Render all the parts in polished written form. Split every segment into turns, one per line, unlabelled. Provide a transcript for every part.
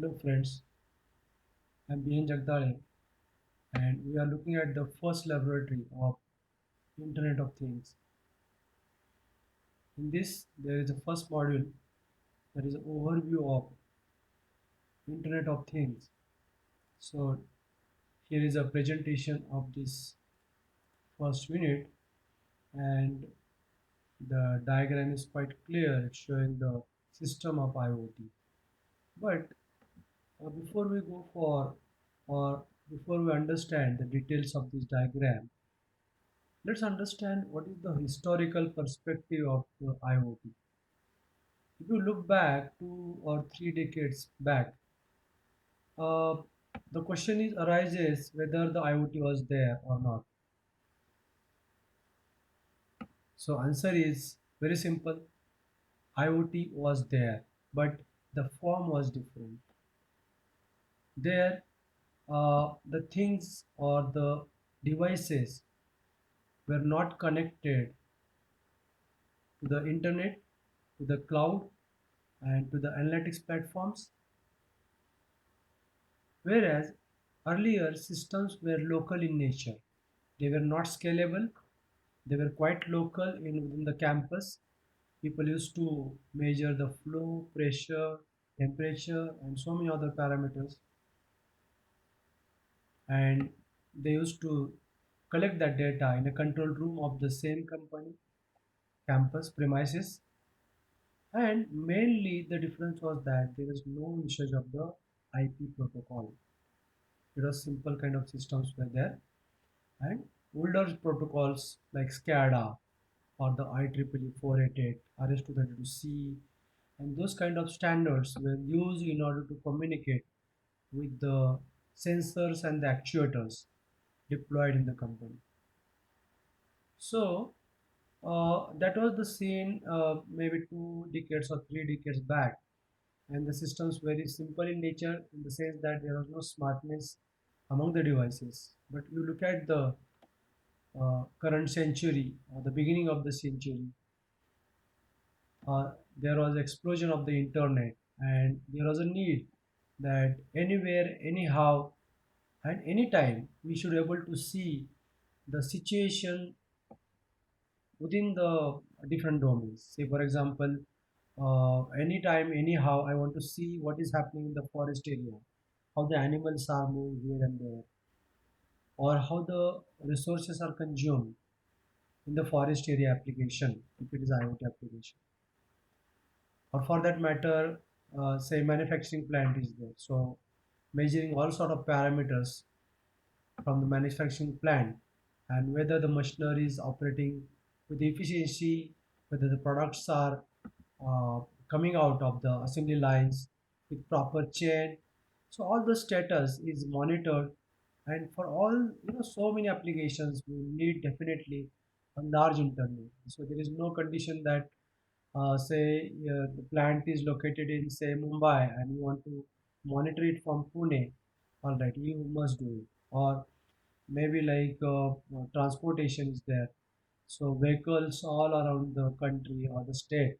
Hello friends, I'm BN Jagdale and we are looking at the first laboratory of Internet of Things. In this, there is a first module that is an overview of Internet of Things. So here is a presentation of this first unit and the diagram is quite clear. It's showing the system of IoT. But before we go for or before we understand the details of this diagram, let's understand what is the historical perspective of the IoT. If you look back 2 or 3 decades back, uh, the question is arises whether the IoT was there or not. So answer is very simple. IoT was there, but the form was different. There, the things or the devices were not connected to the internet, to the cloud, and to the analytics platforms. Whereas earlier systems were local in nature, they were not scalable, they were quite local within the campus. People used to measure the flow, pressure, temperature, and so many other parameters, and they used to collect that data in a control room of the same company, campus premises. And mainly the difference was that there was no usage of the IP protocol. It was simple kind of systems were there, and older protocols like SCADA or the IEEE 488, RS-232C, and those kind of standards were used in order to communicate with the sensors and the actuators deployed in the company. So that was the scene maybe 2 decades or 3 decades back, and the systems very simple in nature in the sense that there was no smartness among the devices. But you look at the current century, the beginning of the century, there was explosion of the internet, and there was a need that anywhere, anyhow, and anytime we should able to see the situation within the different domains. Say, for example, anytime, anyhow, I want to see what is happening in the forest area, how the animals are moving here and there, or how the resources are consumed in the forest area application, if it is IoT application, or for that matter, say manufacturing plant is there. So measuring all sort of parameters from the manufacturing plant and whether the machinery is operating with efficiency, whether the products are uh, coming out of the assembly lines with proper chain. So all the status is monitored, and for all so many applications we need definitely a large internet. So there is no condition that say the plant is located in say Mumbai and you want to monitor it from Pune. All right, you must do it. Or maybe like transportation is there, so vehicles all around the country or the state,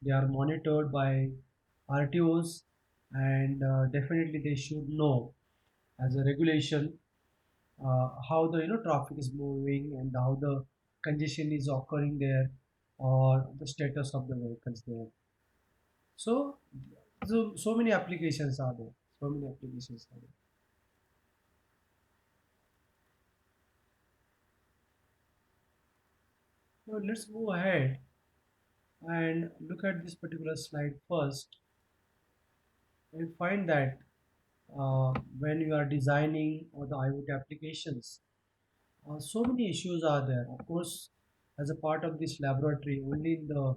they are monitored by RTOs, and definitely they should know as a regulation how the traffic is moving and how the congestion is occurring there, or the status of the vehicles there. So so many applications are there, so many applications are there. Now let's go ahead and look at this particular slide first and find that when you are designing or the IoT applications, so many issues are there. Of course, as a part of this laboratory, only in the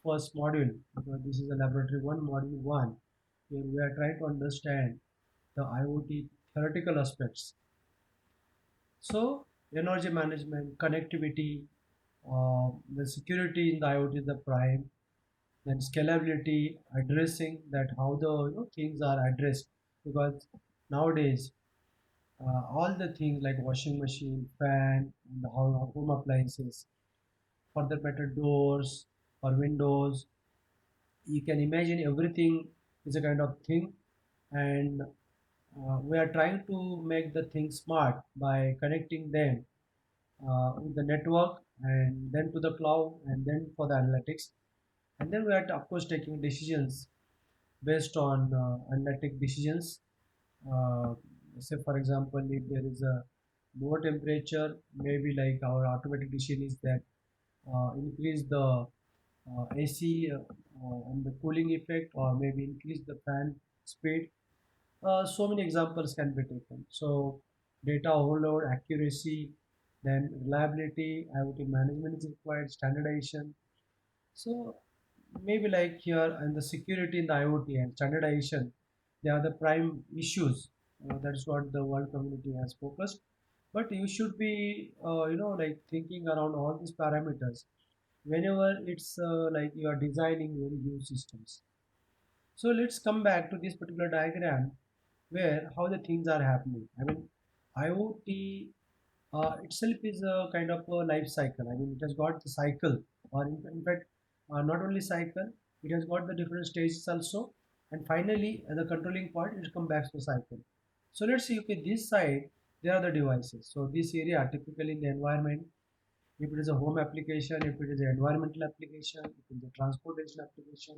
first module, because this is a laboratory one, module one, where we are trying to understand the IoT theoretical aspects. So, energy management, connectivity, the security in the IoT is the prime, then scalability, addressing that how the things are addressed, because nowadays all the things like washing machine, fan, and the home appliances, for that matter doors or windows, you can imagine everything is a kind of thing, and we are trying to make the things smart by connecting them with the network and then to the cloud and then for the analytics, and then we are of course taking decisions based on analytic decisions. uh, Say for example, if there is a more temperature, maybe like our automatic decision is that increase the AC and the cooling effect, or maybe increase the fan speed. So many examples can be taken. So data overload, accuracy, then reliability, IoT management is required, standardization. So maybe like here and the security in the IoT and standardization, they are the prime issues. That's what the world community has focused. But you should be, like thinking around all these parameters whenever it's like you are designing very huge systems. So let's come back to this particular diagram where how the things are happening. I mean, IoT itself is a kind of a life cycle. I mean, it has got the cycle, or in fact, not only cycle, it has got the different stages also. And finally, the controlling part, it comes back to cycle. So let's see, okay, this side, there are the devices. So this area, typically in the environment, if it is a home application, if it is an environmental application, if it is a transportation application,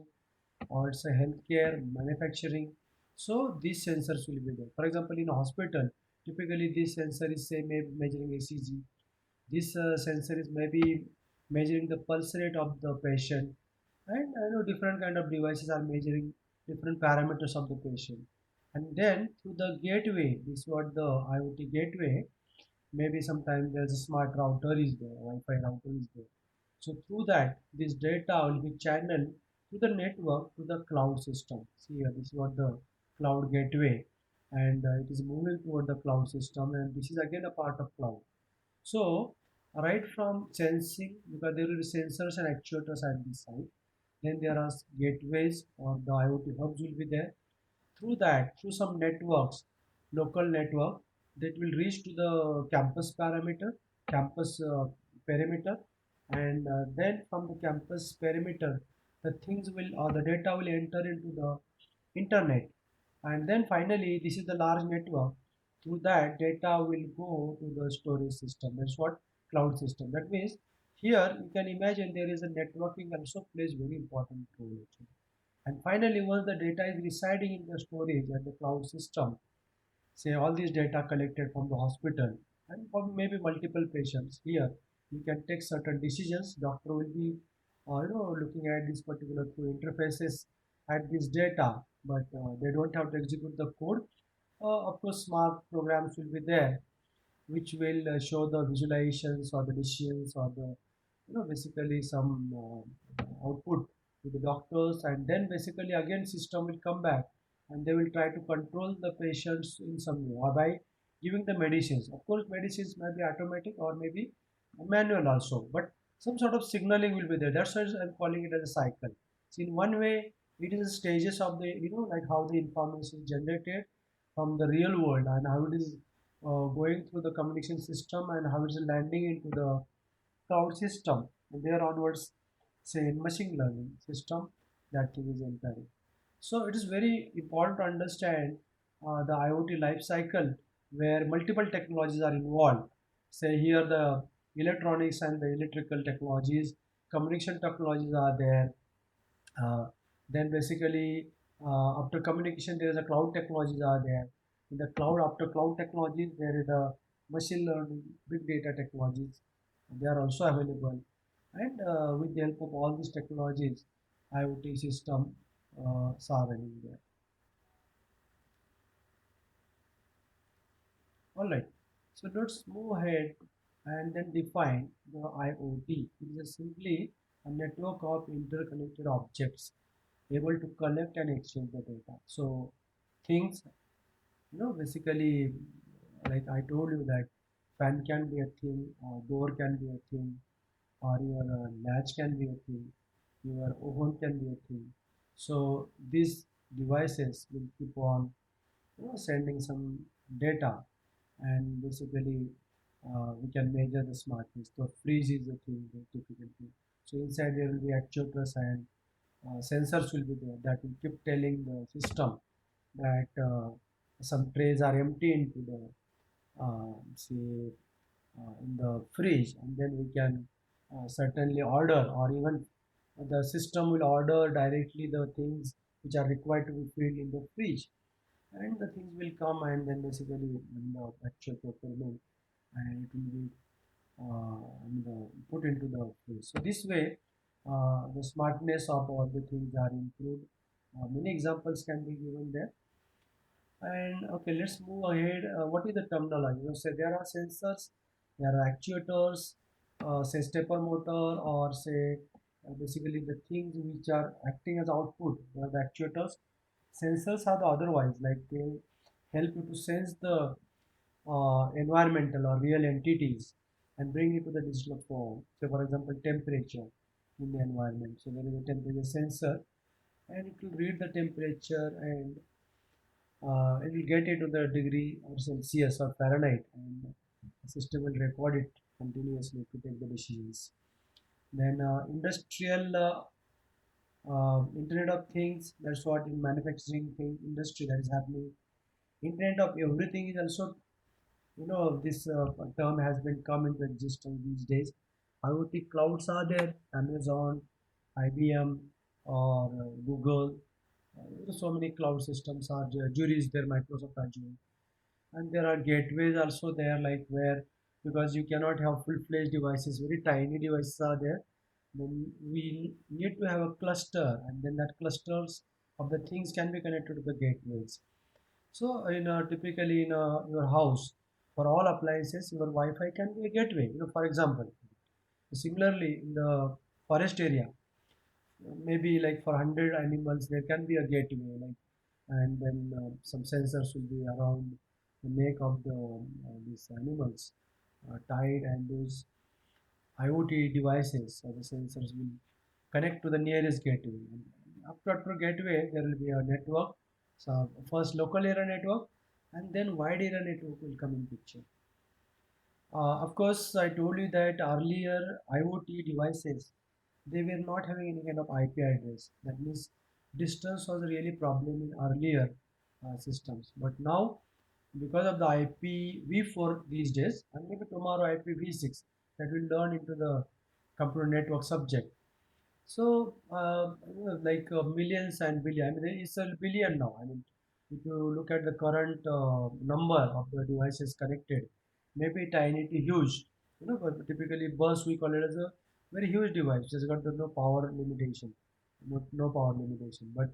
or it's a healthcare, manufacturing. So these sensors will be there. For example, in a hospital, typically this sensor is say measuring ECG. This sensor is maybe measuring the pulse rate of the patient, and I know different kind of devices are measuring different parameters of the patient. And then through the gateway, this is what the IoT gateway. Maybe sometimes there's a smart router is there, Wi-Fi router is there. So through that, this data will be channeled to the network to the cloud system. See here, this is what the cloud gateway, and it is moving toward the cloud system, and this is again a part of cloud. So right from sensing, because there will be sensors and actuators at this side, then there are gateways or the IoT hubs will be there. Through that, through some networks, local network, that will reach to the campus parameter, campus perimeter, and then from the campus perimeter, the things will or the data will enter into the internet, and then finally this is the large network. Through that, data will go to the storage system. That's what cloud system. That means here you can imagine there is a networking also plays very important role actually. And finally, once the data is residing in the storage and the cloud system, say all these data collected from the hospital and from maybe multiple patients, here you can take certain decisions. Doctor will be, looking at this particular through interfaces at this data, but they don't have to execute the code. Of course, smart programs will be there, which will show the visualizations or the decisions or the basically some output to the doctors, and then basically again system will come back and they will try to control the patients in some way or by giving the medicines. Of course medicines may be automatic or maybe manual also, but some sort of signaling will be there. That's why I'm calling it as a cycle. So in one way it is stages of the like how the information is generated from the real world and how it is going through the communication system and how it is landing into the cloud system, and there onwards say in machine learning system that thing is entering. So it is very important to understand the IoT life cycle where multiple technologies are involved. Say here the electronics and the electrical technologies, communication technologies are there. Uh, then basically after communication there is a cloud technologies are there. In the cloud, after cloud technologies there is a machine learning, big data technologies. They are also available, and with the help of all these technologies, IoT system are running there. All right. So let's move ahead and then define the IoT. It is simply a network of interconnected objects able to collect and exchange the data. So things, basically, like I told you that fan can be a thing, or door can be a thing, or your latch can be a thing, your oven can be a thing. So these devices will keep on sending some data, and basically we can measure the smartness. So freeze is the thing, the typical thing. So inside there will be actuators and sensors will be there that will keep telling the system that some trays are empty into the say in the fridge, and then we can certainly order, or even the system will order directly the things which are required to be filled in the fridge, and the things will come, and then basically in the actual procurement, and it will be put into the fridge. So this way, the smartness of all the things are improved. Many examples can be given there. And okay, let's move ahead. What is the terminology? You know, say there are sensors, there are actuators, say stepper motor, or say basically the things which are acting as output. They are the actuators. Sensors are the otherwise, like they help you to sense the environmental or real entities and bring it to the digital form. So, for example, temperature in the environment. So there is a temperature sensor, and it will read the temperature, and it will get into the degree or Celsius or Fahrenheit, and the system will record it continuously to take the decisions. Then industrial Internet of Things. That's what in manufacturing thing industry that is happening. Internet of Everything is also, this term has been come into existence these days. IoT clouds are there, Amazon, IBM, or Google. So many cloud systems are there. Azure is there, Microsoft Azure, and there are gateways also there, like where, because you cannot have full-fledged devices, very tiny devices are there. Then we need to have a cluster, and then that clusters of the things can be connected to the gateways. So typically in your house, for all appliances, your Wi-Fi can be a gateway. For example, similarly in the forest area, maybe like for 100 animals, there can be a gateway, like, and then some sensors will be around the neck of these animals tied, and those IoT devices or the sensors will connect to the nearest gateway. And after gateway, there will be a network. So first local area network, and then wide area network will come in picture. Of course, I told you that earlier IoT devices, they were not having any kind of IP address. That means distance was a really problem in earlier systems. But now, because of the IPv4 these days, and maybe tomorrow IPv6, that will learn into the computer network subject. So, like millions and billion, I mean, it's a billion now. I mean, if you look at the current number of the devices connected, maybe tiny to huge, but typically bus we call it as a very huge device. It's got no power limitation, no power limitation. But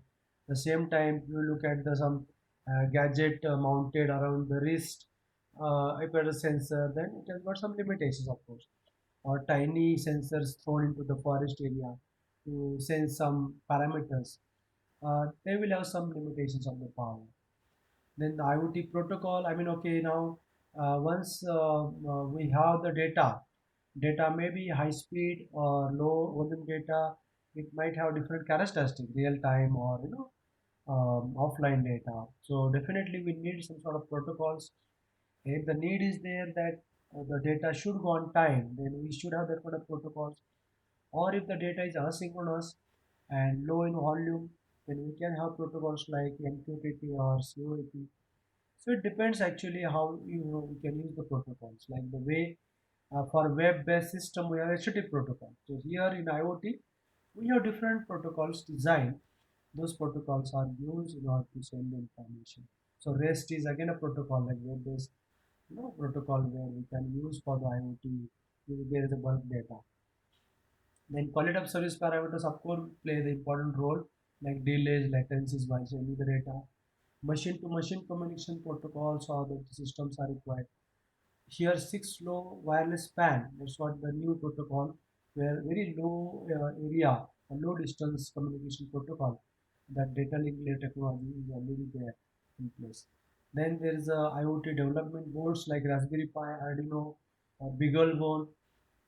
the same time, you look at the some gadget mounted around the wrist, if it has a sensor, then it has got some limitations, of course, or tiny sensors thrown into the forest area to sense some parameters, they will have some limitations of the power. Then the IoT protocol, I mean, okay, now once we have the data may be high speed or low volume data, it might have different characteristics, real time or offline data. So definitely we need some sort of protocols. If the need is there that the data should go on time, then we should have that kind of protocols. Or if the data is asynchronous and low in volume, then we can have protocols like MQTT or COAP. So it depends actually how we can use the protocols. Like the way for web-based system we have HTTP protocol. So here in IoT we have different protocols designed. Those protocols are used in order to send the information. So REST is again a protocol like web-based protocol where we can use for the IoT. There is a bulk data. Then quality of service parameters, of course, play the important role, like delays, latencies while sending the data. Machine to machine communication protocols or the systems are required. Here, 6 low wireless span, that's what the new protocol, where very low area, a low distance communication protocol, that data link layer technology is already there in place. Then there is a IoT development boards like Raspberry Pi, Arduino, or BeagleBone.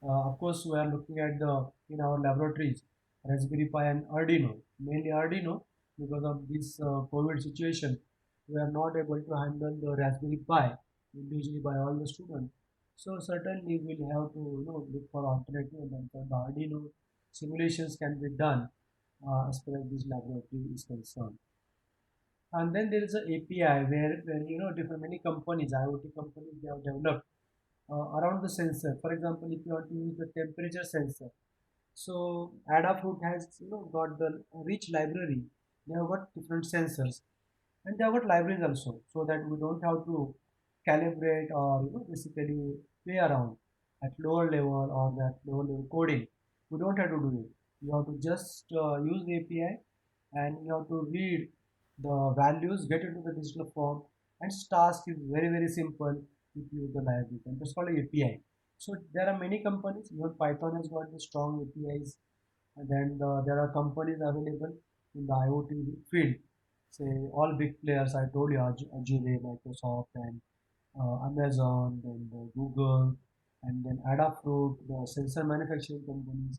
Of course, we are looking at the in our laboratories Raspberry Pi and Arduino, mainly Arduino, because of this COVID situation. We are not able to handle the Raspberry Pi individually by all the students. So certainly we'll have to look for alternative, and for the Arduino simulations can be done as far as this laboratory is concerned. And then there is a API where different many companies, IoT companies, they have developed around the sensor. For example, if you want to use the temperature sensor, so Adafruit has got the rich library. They have got different sensors, and they have got libraries also, so that we don't have to calibrate or basically play around at lower level or that lower level coding. We don't have to do it. You have to just use the API, and you have to read the values, get into the digital form, and task is very very simple if you use the library. And that's called API. So there are many companies. Even Python has got the strong APIs, and then there are companies available in the IoT field. Say all big players I told you, Azure, Microsoft, and Amazon, then Google, and then Adafruit, the sensor manufacturing companies.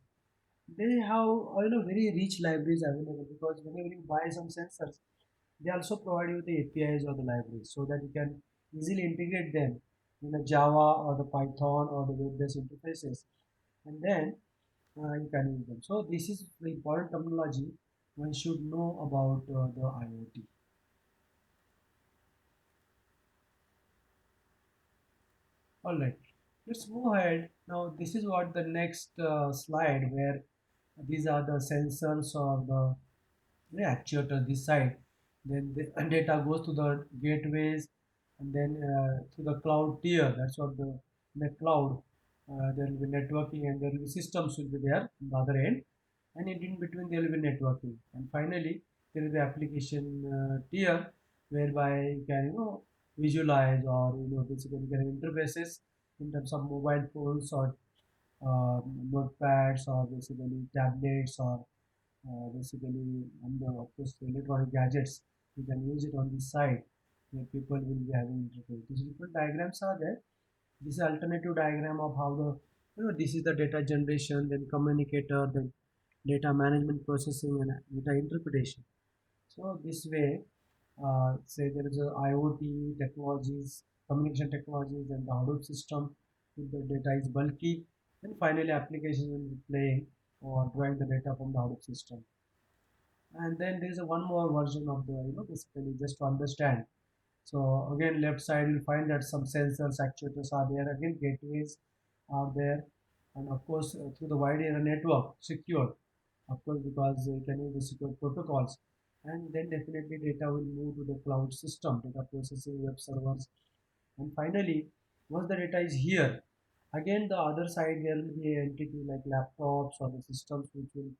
They have very rich libraries available, because whenever you buy some sensors, they also provide you the APIs or the libraries, so that you can easily integrate them in the Java or the Python or the web-based interfaces, and then you can use them. So this is the important terminology one should know about the IoT. All right, let's move ahead. Now, this is what the next slide, where these are the sensors or the actuator this side. Then the data goes to the gateways, and then to the cloud tier. That's what the cloud. There will be networking, and there will be systems will be there on the other end, and in between there will be networking, and finally there will be application tier, whereby you can visualize or basically you can have interfaces in terms of mobile phones or notepads or basically tablets or basically on the of course the electronic gadgets. You can use it on this side where people will be having interface. These different diagrams are there. This is alternative diagram of how the this is the data generation, then communicator, then data management, processing, and data interpretation. So this way, say there is a IoT technologies, communication technologies, and the Hadoop system. If the data is bulky, then finally applications will be playing or drawing the data from the Hadoop system. And then there is a one more version of the basically just to understand. So again, left side you'll find that some sensors, actuators are there. Again, gateways are there, and of course through the wide area network, secure, of course, because you can use the secure protocols, and then definitely data will move to the cloud system, data processing, web servers, and finally, once the data is here, again the other side there will be an entity like laptops or the systems which will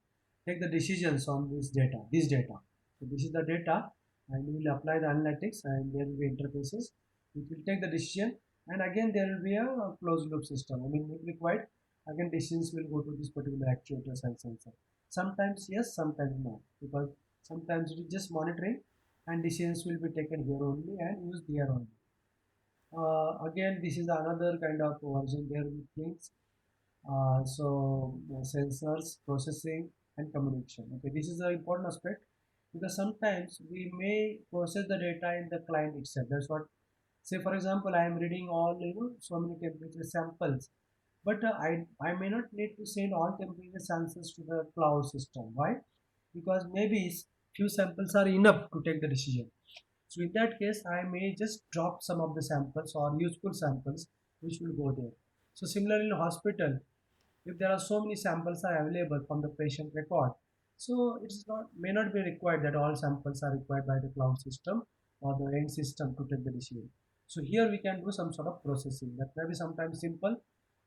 take the decisions on this data. This data. So this is the data, and we will apply the analytics, and there will be interfaces which will take the decision. And again there will be a closed loop system. I mean, if required, again decisions will go to this particular actuators and sensor. Sometimes yes, sometimes no, because sometimes it is just monitoring, and decisions will be taken here only and used here only. Again, this is another kind of version there with things. Sensors, processing, and communication. Okay, this is an important aspect, because sometimes we may process the data in the client itself. That's what. Say for example, I am reading all so many temperature samples, but I may not need to send all temperature samples to the cloud system. Why? Because maybe few samples are enough to take the decision. So in that case, I may just drop some of the samples or useful samples which will go there. So similarly in hospital, if there are so many samples are available from the patient record, so it's not may not be required that all samples are required by the cloud system or the end system to take the decision. So here we can do some sort of processing that may be sometimes simple,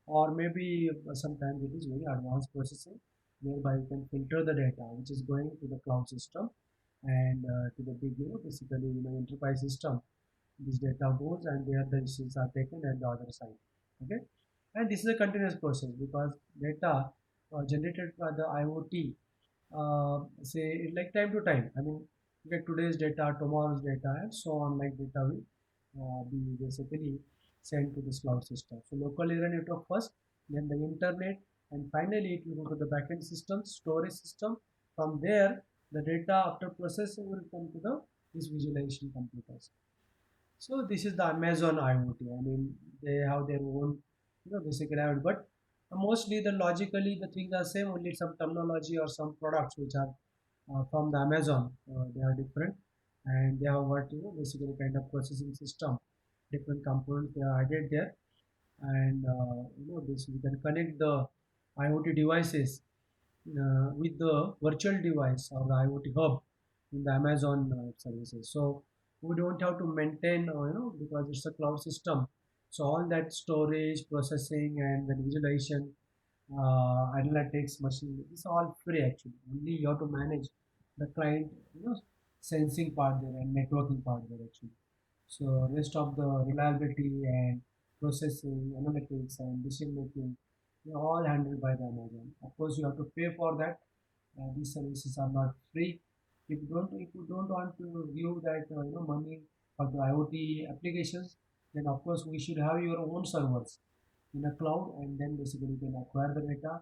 or maybe sometimes it is very advanced processing, whereby you can filter the data which is going to the cloud system and to the big basically enterprise system. This data goes, and there the decisions are taken at the other side. Okay, and this is a continuous process, because data generated by the IoT, say like time to time. I mean, you get today's data, tomorrow's data, and so on. Like data will be basically sent to this cloud system. So local area network first, then the internet, and finally it will go to the backend system, storage system. From there, the data after processing will come to the this visualization computers. So this is the Amazon IoT. I mean, they have their own, basic IoT, but mostly the logically the things are same. Only some terminology or some products which are from the Amazon, they are different. and they have what basically kind of processing system, different components they are added there, and this we can connect the IoT devices with the virtual device or the IoT hub in the Amazon services. So we don't have to maintain, because it's a cloud system. So all that storage, processing, and the visualization, analytics, machine, it's all free actually. Only you have to manage the client, sensing part there and networking part there actually. So rest of the reliability and processing, analytics and decision making, they're all handled by the Amazon. Of course, you have to pay for that. These services are not free. If you don't want to give that money for the IoT applications, then of course we should have your own servers in a cloud, and then basically you can acquire the data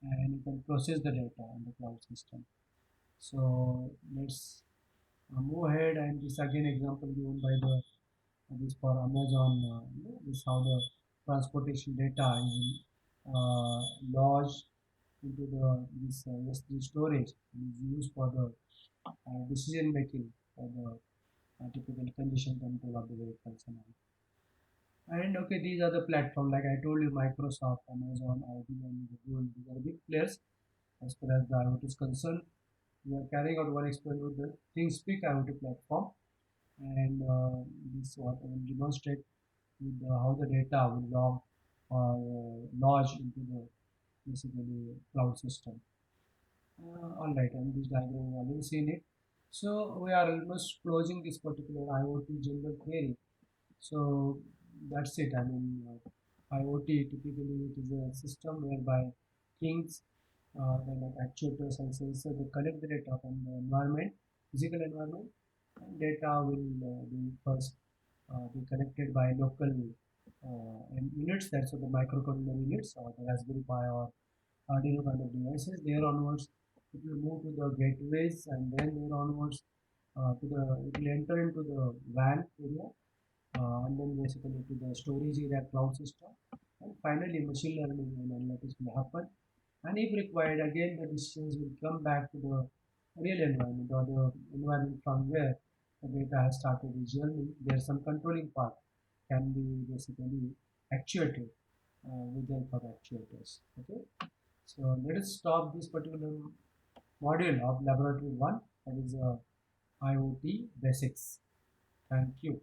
and you can process the data in the cloud system. So let's move ahead, and this again example given by the this for Amazon. This how the transportation data is lodged into the this S3 storage and is used for the decision making for the typical condition control of the vehicles and all. And okay, these are the platform like I told you, Microsoft, Amazon, IBM, Google. These are big players as far as the IoT is concerned. We are carrying out one experiment with the ThinkSpeak IoT platform, and this what I will demonstrate with how the data will log or lodge into the basically cloud system. All right, and this diagram you already seen it. So we are almost closing this particular IoT general theory. So that's it. I mean, IoT typically it is a system whereby things, like actuators and sensors, they collect the data from the environment, physical environment, and data will be first be connected by local and units. That's what the microcontroller units or the Raspberry Pi or Arduino kind of devices. There onwards, it will move to the gateways, and then there onwards it will enter into the WAN area, and then basically to the storage area cloud system, and finally machine learning and analytics will happen. And if required, again the decisions will come back to the real environment or the environment from where the data has started its journey. There's some controlling part can be basically actuated with the help of actuators. Okay, so let us stop this particular module of laboratory 1, that is IoT basics. Thank you.